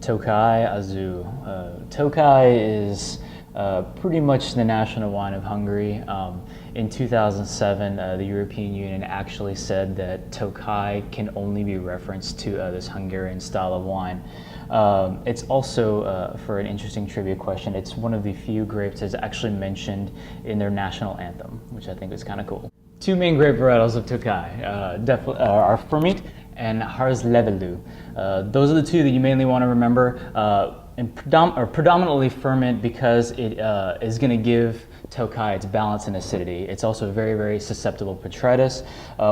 Tokaji Aszu. Tokaji is pretty much the national wine of Hungary. In 2007, the European Union actually said that Tokaji can only be referenced to this Hungarian style of wine. It's also, for an interesting trivia question, it's one of the few grapes that's actually mentioned in their national anthem, which I think is kind of cool. Two main grape varietals of Tokaji definitely are Ferment and Harslevelu. Those are the two that you mainly want to remember. Predominantly Ferment because it is going to give Tokaji its balance and acidity. It's also very, very susceptible to botrytis,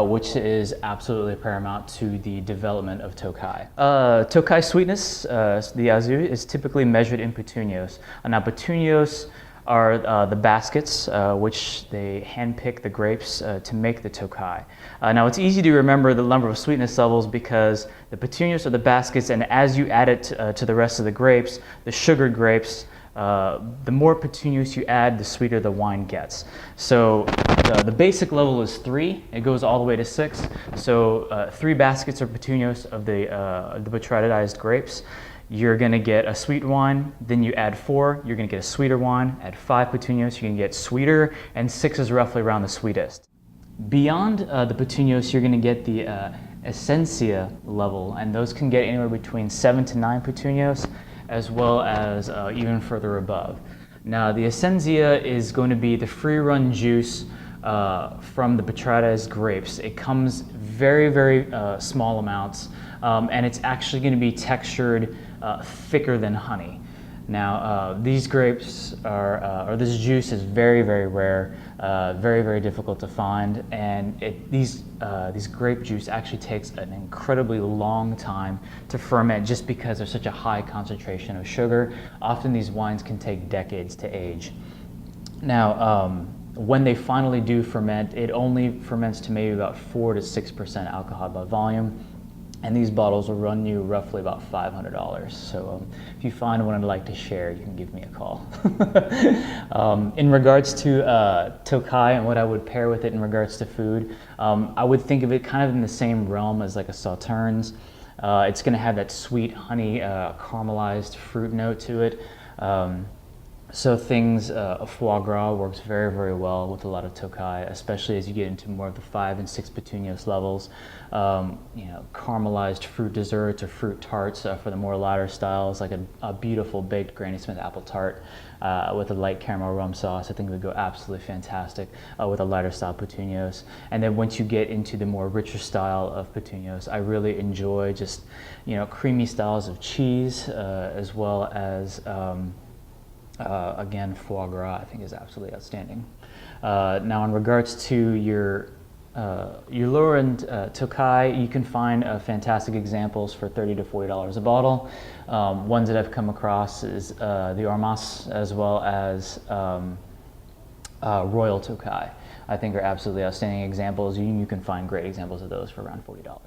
which is absolutely paramount to the development of Tokaji. Tokaji sweetness, the Aszu, is typically measured in petunios. Now petunios are the baskets which they handpick the grapes to make the Tokaji. Now it's easy to remember the number of sweetness levels because the petunias are the baskets, and as you add it to the rest of the grapes, the sugared grapes, the more petunias you add, the sweeter the wine gets. So the basic level is 3. It goes all the way to 6. So 3 baskets of petunias of the botrytized grapes. You're going to get a sweet wine, then you add 4, you're going to get a sweeter wine, add 5 petunias, you're going to get sweeter, and 6 is roughly around the sweetest. Beyond the petunias, you're going to get the essentia level, and those can get anywhere between 7 to 9 petunias, as well as even further above. Now the essentia is going to be the free run juice from the botrytized grapes. It comes very, very small amounts, and it's actually going to be textured thicker than honey. Now these grapes are, or this juice is very, very rare, very, very difficult to find, and these grape juice actually takes an incredibly long time to ferment just because there's such a high concentration of sugar. Often these wines can take decades to age. Now when they finally do ferment, it only ferments to maybe about 4 to 6% alcohol by volume. And these bottles will run you roughly about $500. So if you find one I'd like to share, you can give me a call. In regards to Tokaji and what I would pair with it in regards to food, I would think of it kind of in the same realm as like a Sauternes. It's going to have that sweet honey caramelized fruit note to it. So things, foie gras works very, very well with a lot of Tokaji, especially as you get into more of the 5 and 6 petunias levels. You know, caramelized fruit desserts or fruit tarts for the more lighter styles, like a beautiful baked Granny Smith apple tart with a light caramel rum sauce. I think would go absolutely fantastic with a lighter style petunias. And then once you get into the more richer style of petunias, I really enjoy just, you know, creamy styles of cheese as well as again, foie gras I think is absolutely outstanding. Now in regards to your lower-end Tokaji, you can find fantastic examples for $30 to $40 a bottle. Ones that I've come across is the Armas as well as Royal Tokaji. I think are absolutely outstanding examples. You can find great examples of those for around $40.